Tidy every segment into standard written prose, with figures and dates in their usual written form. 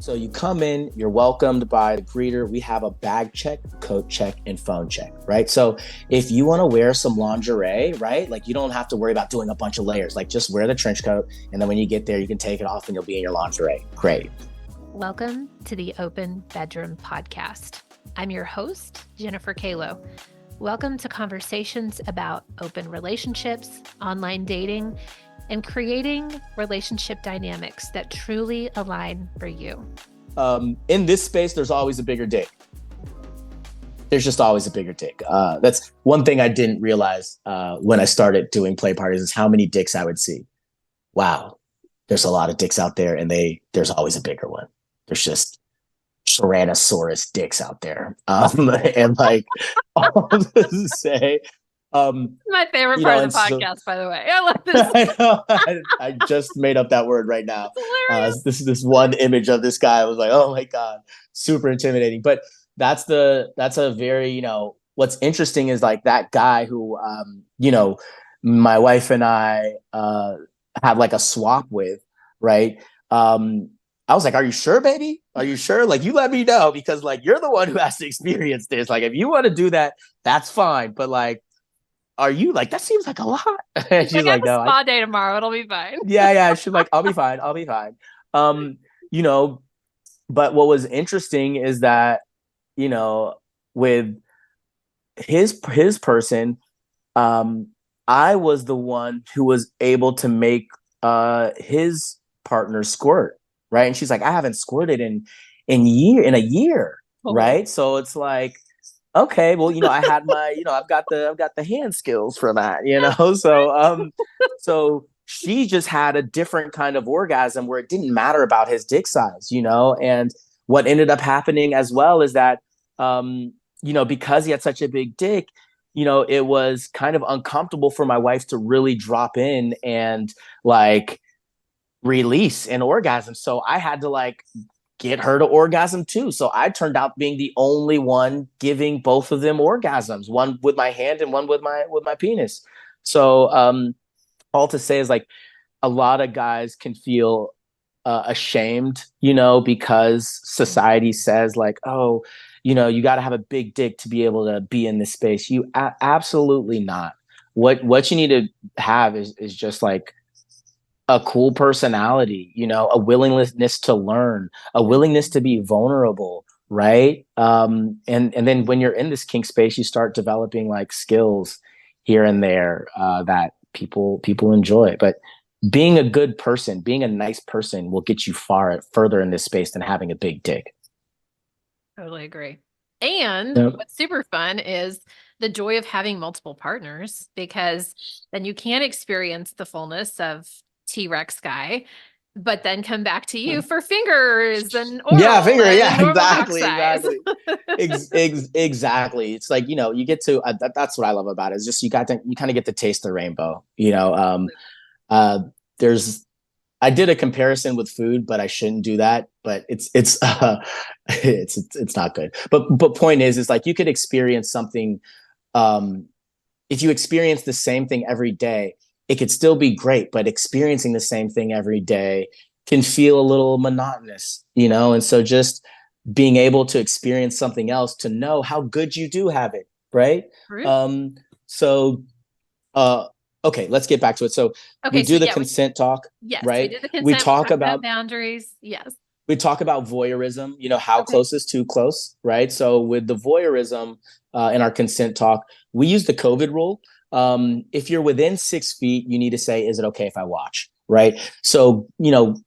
So you come in, you're welcomed by the greeter. We have a bag check, coat check, and phone check, right? So if you want to wear some lingerie, right? Like you don't have to worry about doing a bunch of layers. Like just wear the trench coat. And then when you get there, you can take it off and you'll be in your lingerie. Great. Welcome to the Open Bedroom Podcast. I'm your host, Jennifer Kalo. Welcome to conversations about open relationships, online dating, and creating relationship dynamics that truly align for you. In this space, there's always a bigger dick. There's just always a bigger dick. That's one thing I didn't realize when I started doing play parties is how many dicks I would see. Wow, there's a lot of dicks out there, and there's always a bigger one. There's just Tyrannosaurus dicks out there, and like all to say. My favorite part of the podcast, by the way. I love this. I know. I just made up that word right now. This one image of this guy. I was like, oh my God, super intimidating. But that's a very, what's interesting is like that guy who, my wife and I have like a swap with, right? I was like, are you sure, baby? Are you sure? Like, you let me know because like, you're the one who has to experience this. Like, if you want to do that, that's fine. But like, are you like, that seems like a lot. And she's like, no, spa day tomorrow. It'll be fine. Yeah. She's like, I'll be fine. But what was interesting is that, with his person, I was the one who was able to make his partner squirt. Right. And she's like, I haven't squirted in a year. Oh. Right. So it's like, okay, well, I had my, I've got the hand skills for that, so she just had a different kind of orgasm where it didn't matter about his dick size, and what ended up happening as well is that, because he had such a big dick, it was kind of uncomfortable for my wife to really drop in and like release an orgasm. So I had to like get her to orgasm too. So I turned out being the only one giving both of them orgasms, one with my hand and one with my penis. So all to say is like a lot of guys can feel ashamed, because society says like, oh, you got to have a big dick to be able to be in this space. You absolutely not. What you need to have is just like a cool personality, a willingness to learn, a willingness to be vulnerable, right? And then when you're in this kink space, you start developing like skills here and there that people enjoy. But being a good person, being a nice person will get you further in this space than having a big dick. Totally agree. And what's super fun is the joy of having multiple partners, because then you can experience the fullness of T-Rex guy, but then come back to you for fingers and oral. Exactly. It's like, you get to, that's what I love about it. It's just, you kind of get to taste the rainbow, I did a comparison with food, but I shouldn't do that, but it's not good. But point is like, you could experience something. If you experience the same thing every day, it could still be great, but experiencing the same thing every day can feel a little monotonous, and so just being able to experience something else to know how good you do have it, right? Okay, let's get back to it. So we do the consent talk, yes, right? We do the consent, we talk about boundaries, yes. We talk about voyeurism, how close is too close, right? So with the voyeurism in our consent talk, we use the COVID rule. If you're within 6 feet, you need to say, is it okay if I watch? Right. So,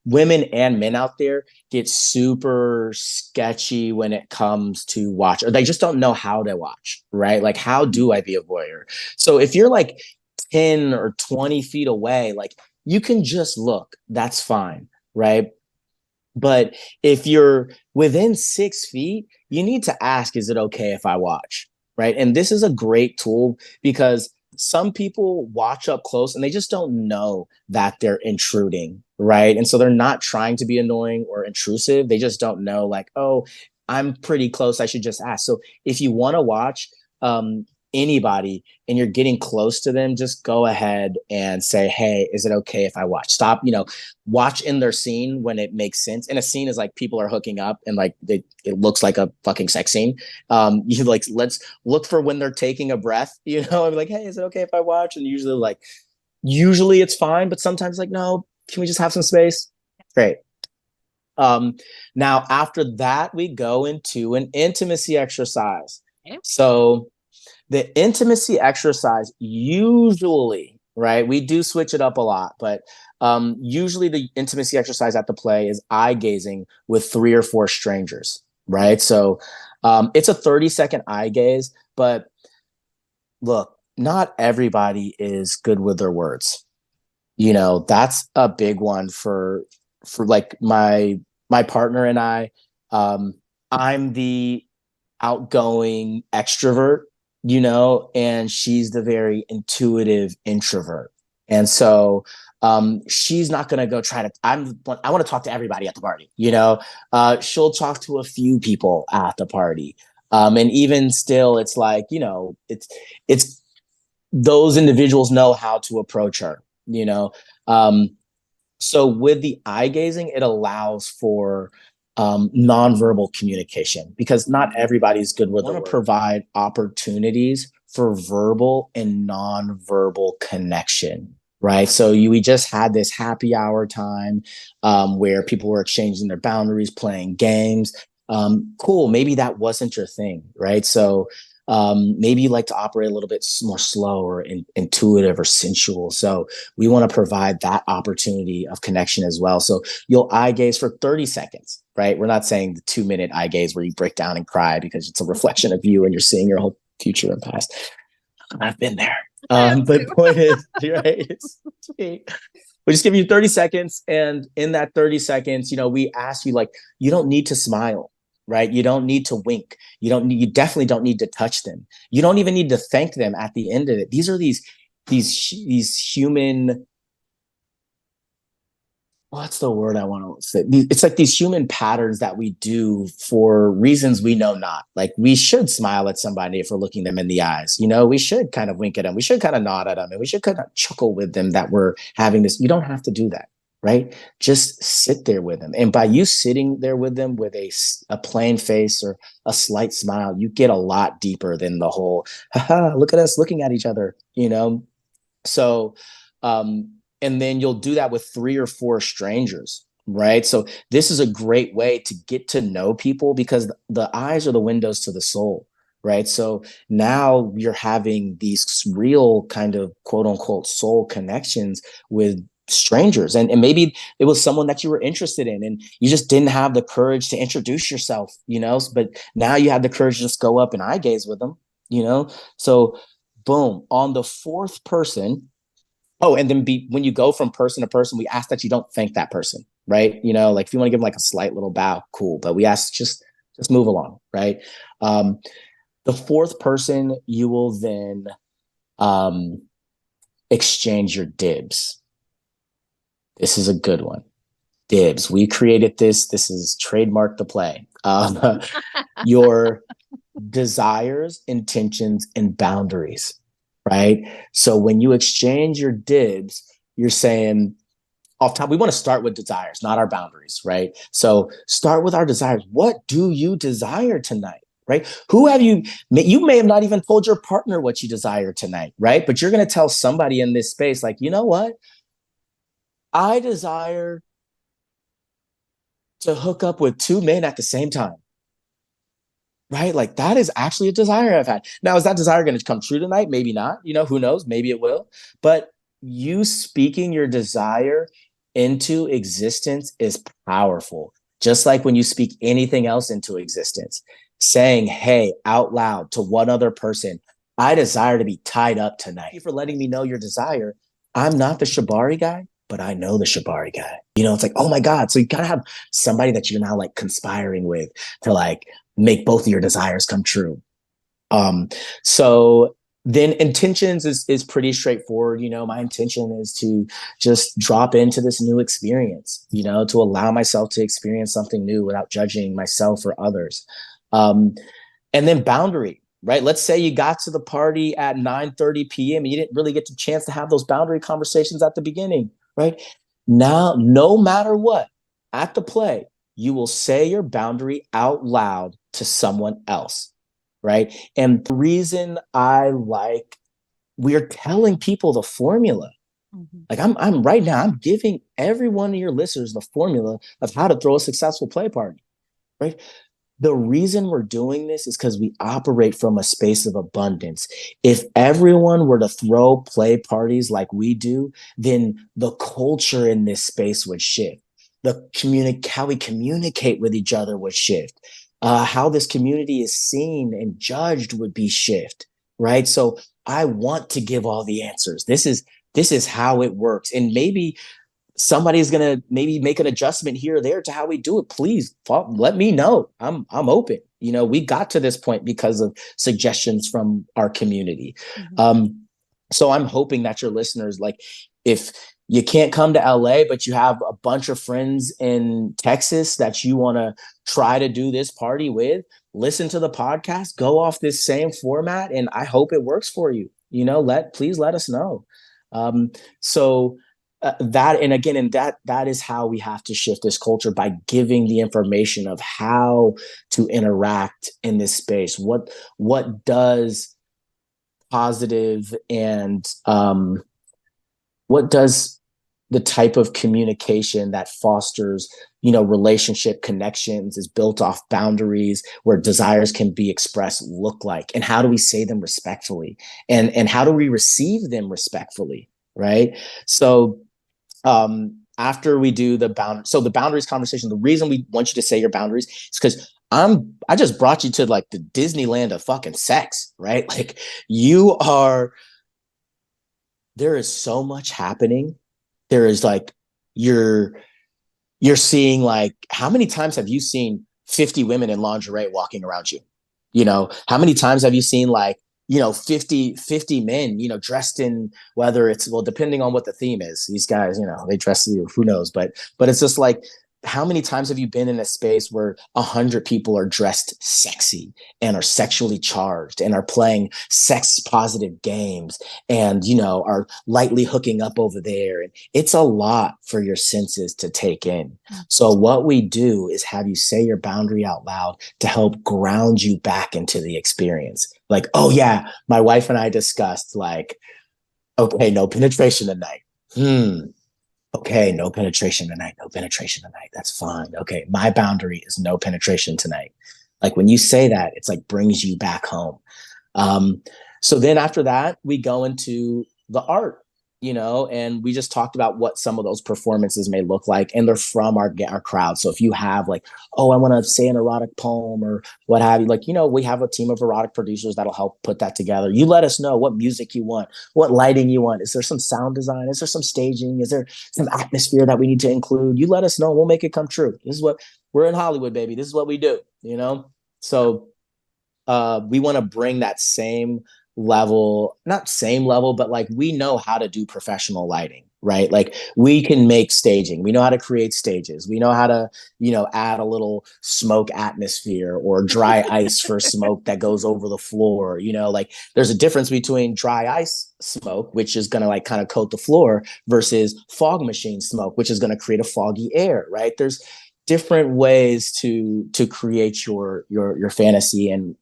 women and men out there get super sketchy when it comes to watch, or they just don't know how to watch. Right. Like, how do I be a voyeur? So if you're like 10 or 20 feet away, like you can just look, that's fine. Right. But if you're within 6 feet, you need to ask, is it okay if I watch? Right. And this is a great tool because some people watch up close and they just don't know that they're intruding, right? And so they're not trying to be annoying or intrusive. They just don't know, like, oh, I'm pretty close, I should just ask. So if you want to watch, anybody and you're getting close to them, just go ahead and say, hey, is it okay if I watch? Stop, watch in their scene when it makes sense. And a scene is like people are hooking up and like it looks like a fucking sex scene. You like, let's look for when they're taking a breath, and be like, hey, is it okay if I watch? And usually it's fine, but sometimes like, no, can we just have some space? Great. Now after that, we go into an intimacy exercise. Okay. So the intimacy exercise, usually, right, we do switch it up a lot, but usually the intimacy exercise at the play is eye gazing with 3 or 4 strangers, right? So it's a 30-second eye gaze, but look, not everybody is good with their words. That's a big one for like my partner and I. I'm the outgoing extrovert, and she's the very intuitive introvert. And so she's not going to go I want to talk to everybody at the party, she'll talk to a few people at the party. And even still, it's like, it's those individuals know how to approach her, so with the eye gazing, it allows for nonverbal communication because not everybody's good with it. I want to provide opportunities for verbal and nonverbal connection, right? So we just had this happy hour time where people were exchanging their boundaries, playing games. Cool. Maybe that wasn't your thing, right? So maybe you like to operate a little bit more slow or intuitive or sensual. So we want to provide that opportunity of connection as well. So you'll eye gaze for 30 seconds, right? We're not saying the 2-minute eye gaze where you break down and cry because it's a reflection of you and you're seeing your whole future and past. I've been there. But the point is, right? We just give you 30 seconds. And in that 30 seconds, we ask you, like, you don't need to smile. Right? You don't need to wink. You definitely don't need to touch them. You don't even need to thank them at the end of it. These are these human, what's the word I want to say? It's like these human patterns that we do for reasons we know not. Like we should smile at somebody if we're looking them in the eyes. We should kind of wink at them. We should kind of nod at them and we should kind of chuckle with them that we're having this. You don't have to do that. Right? Just sit there with them. And by you sitting there with them with a plain face or a slight smile, you get a lot deeper than the whole, haha, look at us looking at each other, So, and then you'll do that with 3 or 4 strangers, right? So this is a great way to get to know people because the eyes are the windows to the soul, right? So now you're having these real kind of quote unquote soul connections with strangers. And maybe it was someone that you were interested in and you just didn't have the courage to introduce yourself, but now you have the courage to just go up and eye gaze with them, So boom, on the 4th person. Oh, and then when you go from person to person, we ask that you don't thank that person, right? Like if you want to give them like a slight little bow, cool. But we ask just move along, right? The 4th person, you will then exchange your dibs. This is a good one. Dibs. We created this. This is trademark the play. Your desires, intentions, and boundaries, right? So when you exchange your dibs, you're saying off top, we want to start with desires, not our boundaries, right? So start with our desires. What do you desire tonight? Right? Who have you may have not even told your partner what you desire tonight, right? But you're going to tell somebody in this space, like, you know what? I desire to hook up with 2 men at the same time, right? Like that is actually a desire I've had. Now, is that desire going to come true tonight? Maybe not, who knows? Maybe it will. But you speaking your desire into existence is powerful. Just like when you speak anything else into existence, saying, hey, out loud to one other person, I desire to be tied up tonight. Thank you for letting me know your desire. I'm not the Shibari guy, but I know the Shibari guy. It's like, oh my God. So you gotta have somebody that you're now like conspiring with to like make both of your desires come true. So then intentions is pretty straightforward. My intention is to just drop into this new experience, to allow myself to experience something new without judging myself or others. And then boundary, right? Let's say you got to the party at 9:30 p.m. and you didn't really get the chance to have those boundary conversations at the beginning, right? Now, no matter what, at the play, you will say your boundary out loud to someone else, right? And the reason we're telling people the formula. Like I'm right now, I'm giving every one of your listeners the formula of how to throw a successful play party, right? The reason we're doing this is because we operate from a space of abundance. If everyone were to throw play parties like we do, then the culture in this space would shift. How we communicate with each other would shift. How this community is seen and judged would be shift, right? So I want to give all the answers. This is how it works. And maybe somebody's going to maybe make an adjustment here or there to how we do it. Please let me know. I'm open. We got to this point because of suggestions from our community. So I'm hoping that your listeners, like, if you can't come to LA, but you have a bunch of friends in Texas that you want to try to do this party with, listen to the podcast, go off this same format. And I hope it works for you. Please let us know. That is how we have to shift this culture, by giving the information of how to interact in this space. What does positive and what does the type of communication that fosters, relationship connections, is built off boundaries where desires can be expressed look like? And how do we say them respectfully? And how do we receive them respectfully? Right. So after we do the boundaries conversation, the reason we want you to say your boundaries is because I just brought you to like the Disneyland of fucking sex, right? Like there is so much happening. There is like, you're seeing, like, how many times have you seen 50 women in lingerie walking around you? How many times have you seen, like, 50 men, dressed in, whether it's, well, depending on what the theme is, these guys, they dress, who knows, but it's just like, how many times have you been in a space where 100 people are dressed sexy and are sexually charged and are playing sex positive games and, are lightly hooking up over there? And it's a lot for your senses to take in. So what we do is have you say your boundary out loud to help ground you back into the experience. Like, oh yeah, my wife and I discussed, like, okay, no penetration tonight. Okay, no penetration tonight. No penetration tonight. That's fine. Okay, my boundary is no penetration tonight. Like, when you say that, it's like brings you back home. So then after that, we go into the art, and we just talked about what some of those performances may look like, and they're from our crowd. So if you have, like, oh, I want to say an erotic poem or what have you, like, we have a team of erotic producers that'll help put that together. You let us know what music you want, what lighting you want. Is there some sound design? Is there some staging? Is there some atmosphere that we need to include? You let us know, we'll make it come true. This is what we're in Hollywood, baby. This is what we do, So we want to bring that same level, not same level, but like, we know how to do professional lighting, right? Like, we can make staging. We know how to create stages. We know how to, add a little smoke atmosphere or dry ice for smoke that goes over the floor. Like, there's a difference between dry ice smoke, which is going to, like, kind of coat the floor, versus fog machine smoke, which is going to create a foggy air, right? There's different ways to create your fantasy, and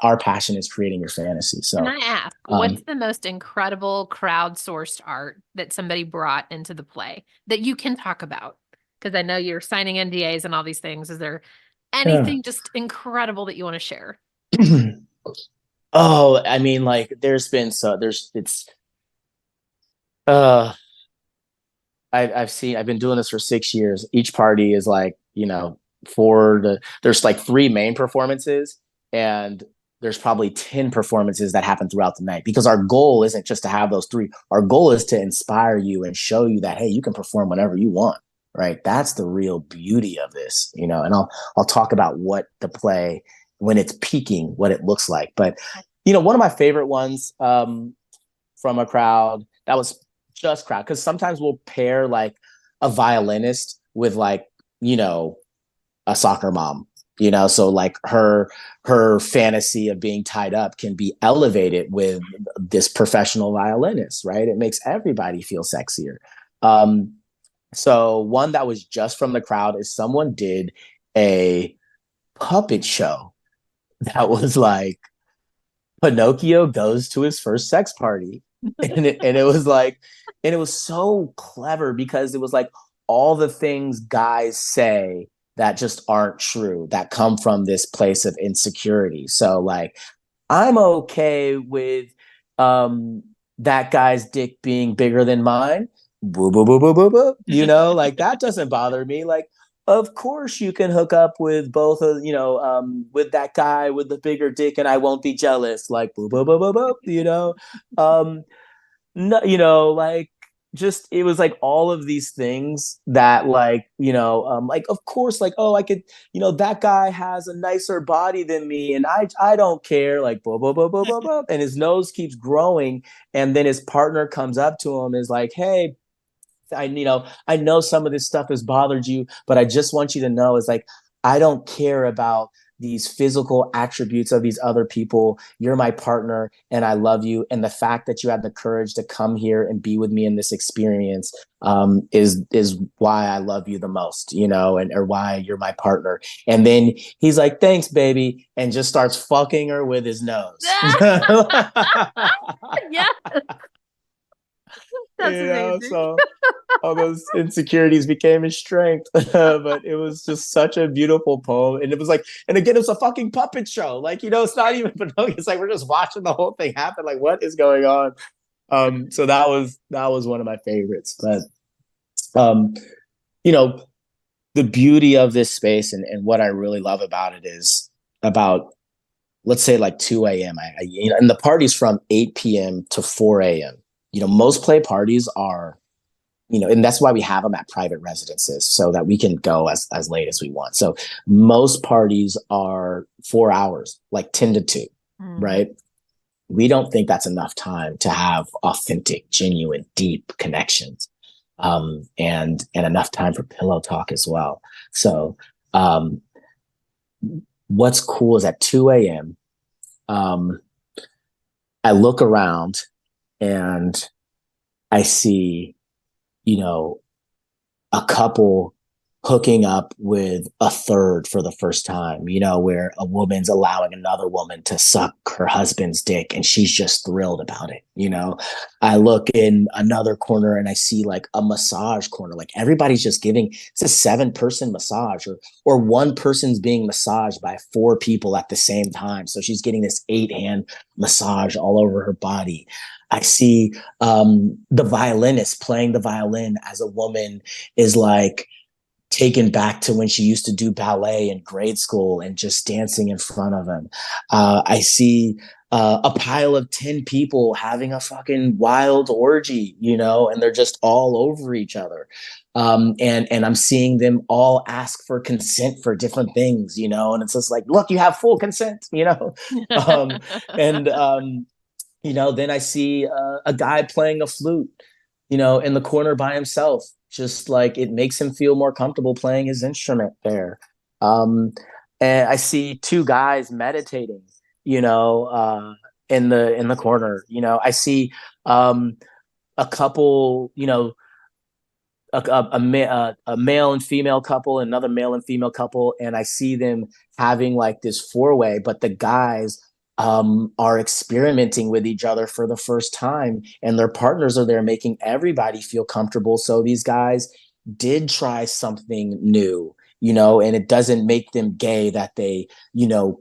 our passion is creating your fantasy. So can I ask, what's the most incredible crowdsourced art that somebody brought into the play that you can talk about? Because I know you're signing NDAs and all these things. Is there anything just incredible that you want to share? Oh, I mean, like, I've been doing this for 6 years. Each party is like, there's like 3 main performances, and there's probably 10 performances that happen throughout the night, because our goal isn't just to have those 3. Our goal is to inspire you and show you that, hey, you can perform whenever you want, right? That's the real beauty of this, and I'll talk about what the play, when it's peaking, what it looks like. But, one of my favorite ones from a crowd, that was just crowd, because sometimes we'll pair, like, a violinist with, like, a soccer mom, So like her fantasy of being tied up can be elevated with this professional violinist, right? It makes everybody feel sexier. So one that was just from the crowd is someone did a puppet show that was like Pinocchio goes to his first sex party. And it was like, and it was so clever because it was like all the things guys say that just aren't true, that come from this place of insecurity. So like, I'm okay with that guy's dick being bigger than mine. Boo, boo, boo, boo, boo, boo. Like that doesn't bother me. Like, of course you can hook up with both of, with that guy with the bigger dick and I won't be jealous. Like, boo, boo, boo, boo, boo, no, like just it was like all of these things that like of course like, oh, I could, that guy has a nicer body than me and I don't care, like blah blah blah blah blah blah, and his nose keeps growing, and then his partner comes up to him and is like, hey, I know some of this stuff has bothered you, but I just want you to know is like, I don't care about these physical attributes of these other people. You're my partner and I love you. And the fact that you had the courage to come here and be with me in this experience is why I love you the most, or why you're my partner. And then he's like, thanks, baby. And just starts fucking her with his nose. Yeah. That's amazing. So all those insecurities became his strength. But it was just such a beautiful poem. And it was like, and again, it was a fucking puppet show. Like, it's not even Pinocchio. It's like we're just watching the whole thing happen. Like, what is going on? So that was one of my favorites. But the beauty of this space and what I really love about it is about, let's say like 2 a.m. And the party's from 8 p.m. to 4 a.m. Most play parties are, and that's why we have them at private residences so that we can go as late as we want. So most parties are 4 hours, like 10 to 2, right? We don't think that's enough time to have authentic, genuine, deep connections, and enough time for pillow talk as well. So what's cool is at 2 a.m., I look around and I see, a couple hooking up with a third for the first time, where a woman's allowing another woman to suck her husband's dick and she's just thrilled about it. I look in another corner and I see like a massage corner, like everybody's just giving, it's a 7-person massage, or one person's being massaged by 4 people at the same time. So she's getting this 8-hand massage all over her body. I see the violinist playing the violin as a woman is like taken back to when she used to do ballet in grade school and just dancing in front of him. I see a pile of 10 people having a fucking wild orgy, and they're just all over each other. And I'm seeing them all ask for consent for different things, and it's just like, look, you have full consent, then I see a guy playing a flute, in the corner by himself, just like it makes him feel more comfortable playing his instrument there. And I see 2 guys meditating, in the corner. I see a couple, a male and female couple, another male and female couple, and I see them having like this 4-way, but the guys are experimenting with each other for the first time, and their partners are there making everybody feel comfortable. So these guys did try something new, and it doesn't make them gay that they,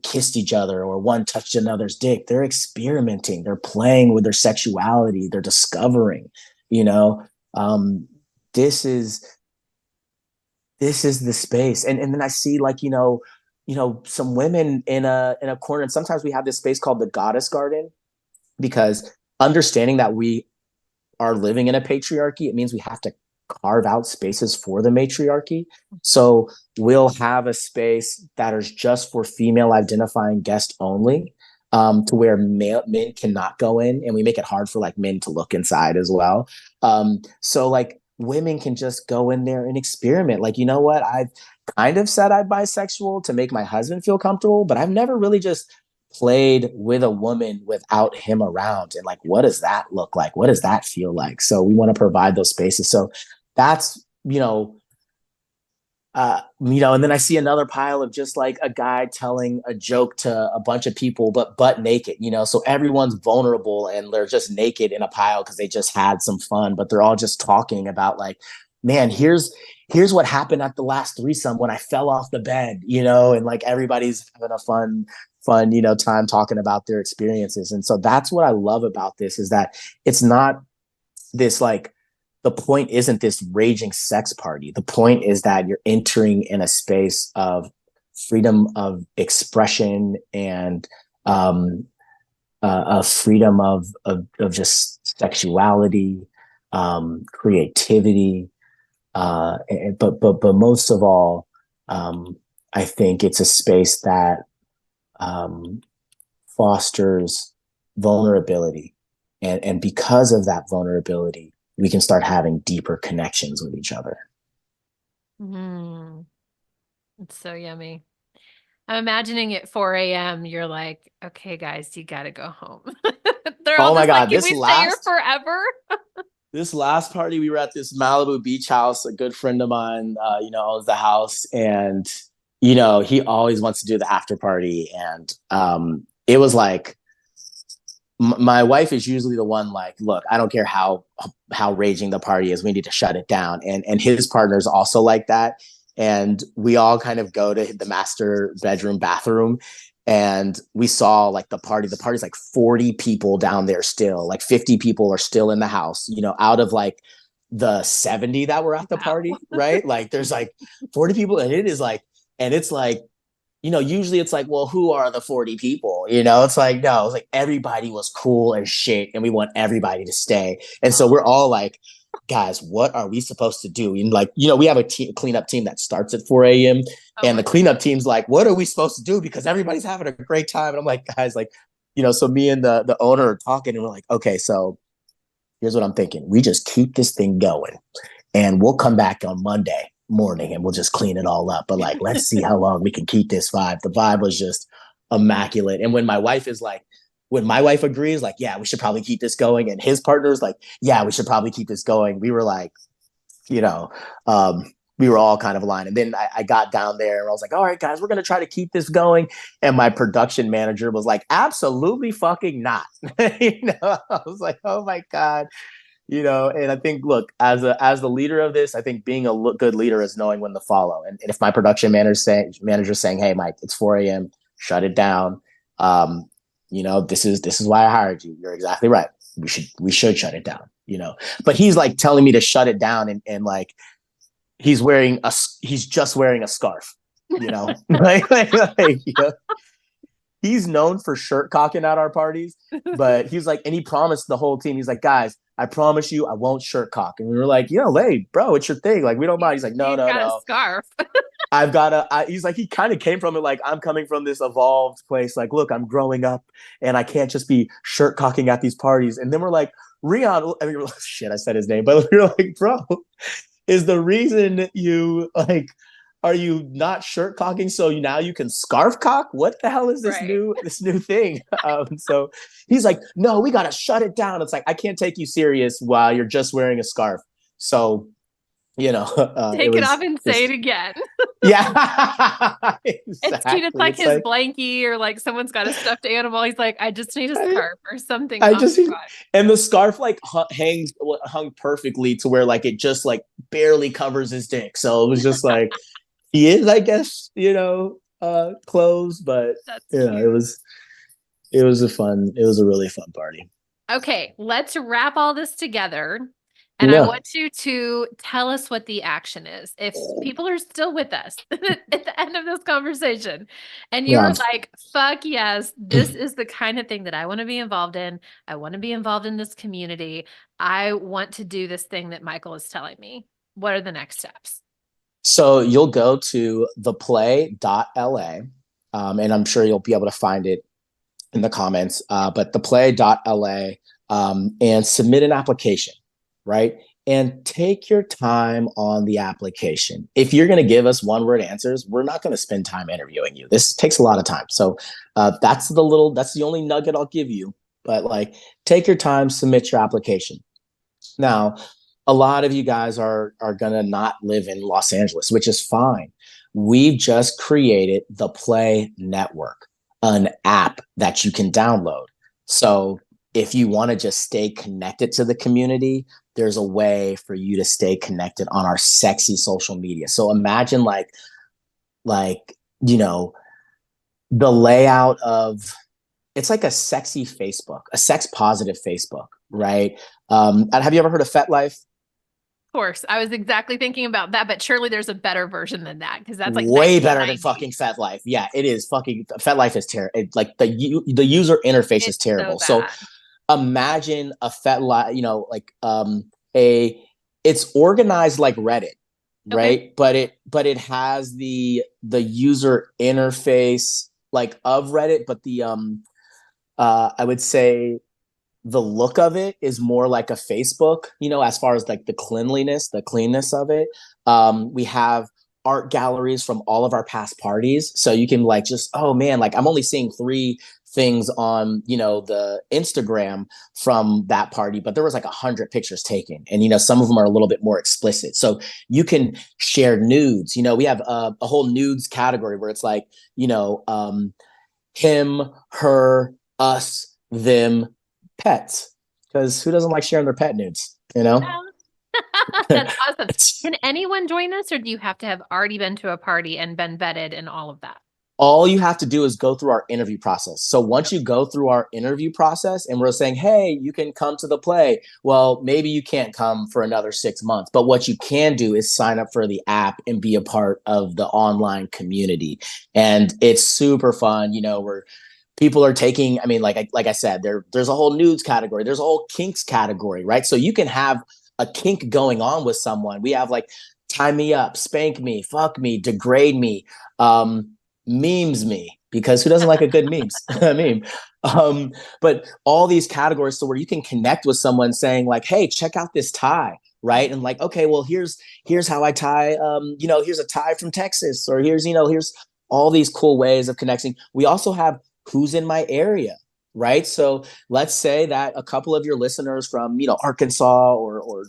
kissed each other or one touched another's dick. They're experimenting, they're playing with their sexuality, they're discovering, this is the space. And then I see like, some women in a corner. And sometimes we have this space called the Goddess Garden, because understanding that we are living in a patriarchy, it means we have to carve out spaces for the matriarchy. So we'll have a space that is just for female identifying guests only, to where men cannot go in, and we make it hard for like men to look inside as well. So like women can just go in there and experiment. Like, you know what? I've kind of said I'm bisexual to make my husband feel comfortable, but I've never really just played with a woman without him around. And like, what does that look like? What does that feel like? So we want to provide those spaces. So that's, and then I see another pile of just like a guy telling a joke to a bunch of people, but butt naked, so everyone's vulnerable and they're just naked in a pile because they just had some fun, but they're all just talking about like, man, here's what happened at the last threesome when I fell off the bed, and like everybody's having a fun, time talking about their experiences. And so that's what I love about this is that it's not this like, the point isn't this raging sex party. The point is that you're entering in a space of freedom of expression and a freedom of just sexuality, creativity, but most of all, I think it's a space that fosters vulnerability, and because of that vulnerability, we can start having deeper connections with each other. It's so yummy. I'm imagining at 4 a.m. you're like, okay, guys, you got to go home. They're all oh my God, like, can we stay here forever? This last party, we were at this Malibu beach house. A good friend of mine, owns the house, and, he always wants to do the after party. And it was like, my wife is usually the one like, look, I don't care how raging the party is, we need to shut it down. And his partner's also like that. And we all kind of go to the master bedroom bathroom, and we saw like the party's like 40 people down there still, like 50 people are still in the house, out of like the 70 that were at the party, right? Like there's like 40 people, and it's like, usually it's like, well, who are the 40 people? It's like, no, it's like everybody was cool as shit and we want everybody to stay. And so we're all like, guys, what are we supposed to do? And like, we have a cleanup team that starts at 4 a.m. And the cleanup team's like, what are we supposed to do? Because everybody's having a great time. And I'm like, guys, like, so me and the owner are talking, and we're like, okay, so here's what I'm thinking. We just keep this thing going and we'll come back on Monday morning and we'll just clean it all up. But like, let's see how long we can keep this vibe. The vibe was just immaculate. And when my wife agrees, like, yeah, we should probably keep this going, and his partner's like, yeah, we should probably keep this going, we were like, we were all kind of aligned. And then I got down there and I was like, all right, guys, we're going to try to keep this going. And my production manager was like, absolutely fucking not. I was like, oh my God. And I think, look, as the leader of this, I think being a good leader is knowing when to follow. And if my production manager's saying, hey, Mike, it's 4 a.m., shut it down. This is why I hired you. You're exactly right. We should shut it down, but he's like telling me to shut it down. And like, he's just wearing a scarf, like, he's known for shirt cocking at our parties, but he's like, and he promised the whole team, he's like, guys, I promise you I won't shirt cock. And we were like, hey, bro, it's your thing. Like, we don't mind. He's like, no. A scarf. He's like, he kind of came from it. Like, I'm coming from this evolved place. Like, look, I'm growing up and I can't just be shirt cocking at these parties. And then we're like, Rion, I mean, shit, I said his name, but we were like, bro, is the reason you like, are you not shirt cocking so now you can scarf cock? What the hell is this new thing? So he's like, no, we gotta shut it down. It's like, I can't take you serious while you're just wearing a scarf. So take it off and say it again. Yeah. Exactly. It's cute. It's like his blankie, or like someone's got a stuffed animal. He's like, I just need a scarf or something. And the scarf like hung perfectly to where like it just like barely covers his dick. So it was just like, he is, I guess, clothes, but it was a really fun party. Okay, let's wrap all this together. And I want you to tell us what the action is. If people are still with us at the end of this conversation and you're like, fuck yes, this is the kind of thing that I want to be involved in. I want to be involved in this community. I want to do this thing that Michael is telling me. What are the next steps? So you'll go to theplay.la, and I'm sure you'll be able to find it in the comments, but theplay.la, and submit an application. Right. and take your time on the application. If you're going to give us one word answers, we're not going to spend time interviewing you. This takes a lot of time. So that's the only nugget I'll give you. But like, take your time, submit your application. Now, a lot of you guys are going to not live in Los Angeles, which is fine. We've just created the Play Network, an app that you can download. So if you want to just stay connected to the community, there's a way for you to stay connected on our sexy social media. So imagine like, you know, the layout of, it's like a sexy Facebook, a sex positive Facebook, right? Have you ever heard of FetLife? Of course, I was exactly thinking about that, but surely there's a better version than that because that's like Way better than 1990. fucking FetLife. Yeah, it is fucking FetLife is terrible. Like the user interface is It's terrible. so So bad. imagine a FetLife, like a it's organized like Reddit, Okay. right? But it has the user interface like of Reddit, but the I would say the look of it is more like a Facebook, as far as like the cleanness of it. We have art galleries from all of our past parties. So you can like just, oh man, like I'm only seeing 3 things on, the Instagram from that party, but there was like 100 pictures taken. And, some of them are a little bit more explicit. So you can share nudes. We have a whole nudes category where it's like, him, her, us, them, pets, because who doesn't like sharing their pet nudes? That's awesome. Can anyone join this, or do you have to have already been to a party and been vetted and all of that? All you have to do is go through our interview process. So once you go through our interview process and we're saying, hey, you can come to the play. Well, maybe you can't come for another 6 months, but what you can do is sign up for the app and be a part of the online community. And it's super fun, where people are taking, I mean, like I said, there's a whole nudes category. There's a whole kinks category, right? So you can have a kink going on with someone. We have like tie me up, spank me, fuck me, degrade me, memes me, because who doesn't like a good meme? But all these categories, so where you can connect with someone saying like, hey, check out this tie, right? And like, okay, well, here's how I tie, here's a tie from Texas, or here's all these cool ways of connecting. We also have who's in my area, right? So let's say that a couple of your listeners from, Arkansas or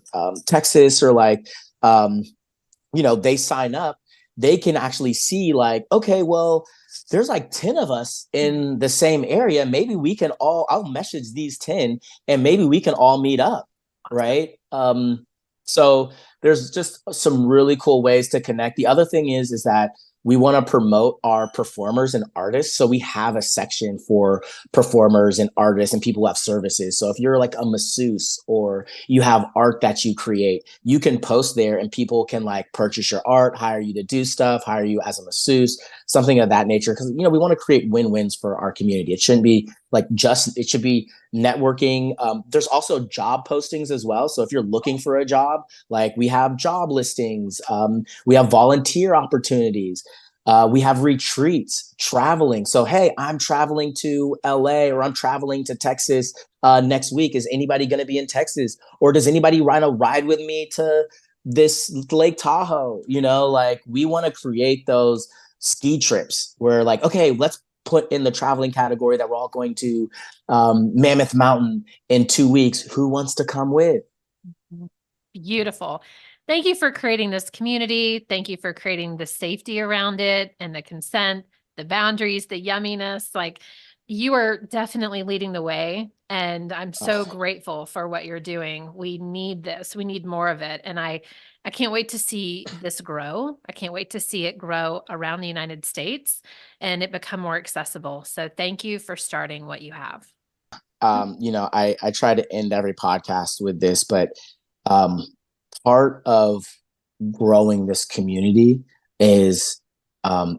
Texas, or like, they sign up, they can actually see like, okay, well, there's like 10 of us in the same area. Maybe we can I'll message these 10 and maybe we can all meet up, right? So there's just some really cool ways to connect. The other thing is that we want to promote our performers and artists. So we have a section for performers and artists and people who have services. So if you're like a masseuse or you have art that you create, you can post there and people can like purchase your art, hire you to do stuff, hire you as a masseuse, something of that nature. Because, we want to create win-wins for our community. It shouldn't be like it should be networking. There's also job postings as well. So if you're looking for a job, like we have job listings, we have volunteer opportunities. We have retreats, traveling. So, hey, I'm traveling to LA or I'm traveling to Texas next week. Is anybody going to be in Texas? Or does anybody want to ride with me to this Lake Tahoe? Like we want to create those ski trips where like, okay, let's put in the traveling category that we're all going to Mammoth Mountain in 2 weeks. Who wants to come with? Beautiful. Thank you for creating this community. Thank you for creating the safety around it and the consent, the boundaries, the yumminess. Like you are definitely leading the way. And I'm so grateful for what you're doing. We need this. We need more of it. And I can't wait to see this grow. I can't wait to see it grow around the United States and it become more accessible. So thank you for starting what you have. I try to end every podcast with this, but part of growing this community is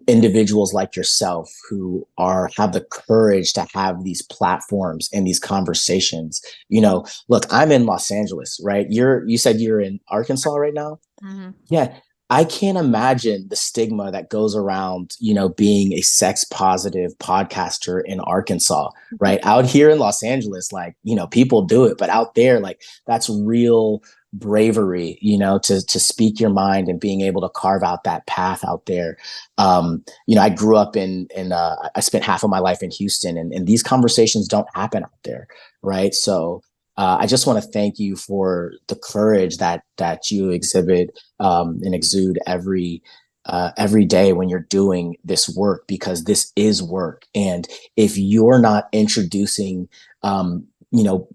individuals like yourself who have the courage to have these platforms and these conversations. Look, I'm in Los Angeles, right? You said you're in Arkansas right now. Mm-hmm. Yeah. I can't imagine the stigma that goes around, being a sex positive podcaster in Arkansas, right? Out here in Los Angeles, like, people do it, but out there, like that's real bravery, to speak your mind and being able to carve out that path out there. I grew up I spent half of my life in Houston, and these conversations don't happen out there. Right. So I just want to thank you for the courage that you exhibit and exude every day when you're doing this work, because this is work. And if you're not introducing,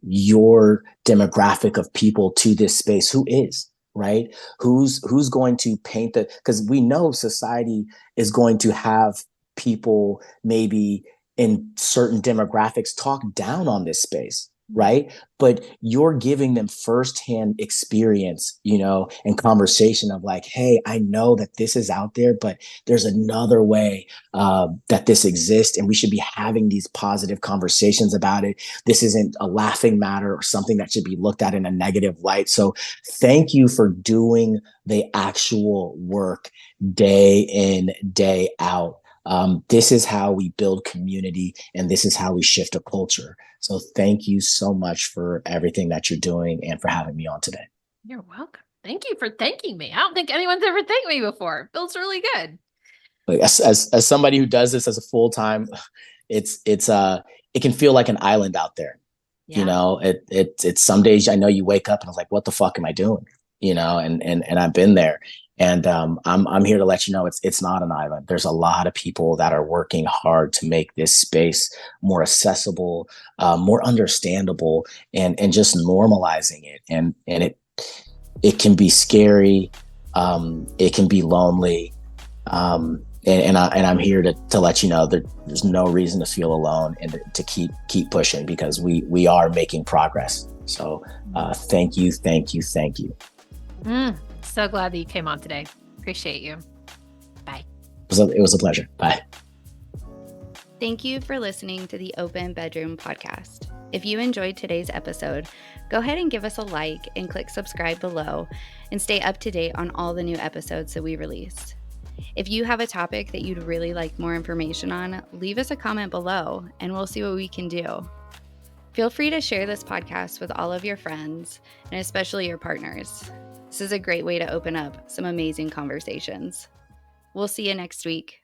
your demographic of people to this space, who is, right? Who's going to paint because we know society is going to have people maybe in certain demographics talk down on this space, right? But you're giving them firsthand experience, and conversation of like, hey, I know that this is out there, but there's another way that this exists, and we should be having these positive conversations about it. This isn't a laughing matter or something that should be looked at in a negative light. So thank you for doing the actual work day in, day out. This is how we build community, and this is how we shift a culture. So thank you so much for everything that you're doing and for having me on today. You're welcome. Thank you for thanking me. I don't think anyone's ever thanked me before. It feels really good. Like, as somebody who does this as a full-time, it can feel like an island out there. Yeah. It's some days I know you wake up and I was like, what the fuck am I doing? And I've been there. And I'm here to let you know it's not an island. There's a lot of people that are working hard to make this space more accessible, more understandable, and just normalizing it. And it can be scary, it can be lonely, and I'm here to let you know that there's no reason to feel alone, and to keep pushing, because we are making progress. So thank you. So glad that you came on today. Appreciate you. Bye. It was a pleasure. Bye. Thank you for listening to the Open Bedroom podcast. If you enjoyed today's episode, go ahead and give us a like and click subscribe below, and stay up to date on all the new episodes that we release. If you have a topic that you'd really like more information on, leave us a comment below and we'll see what we can do. Feel free to share this podcast with all of your friends, and especially your partners. This is a great way to open up some amazing conversations. We'll see you next week.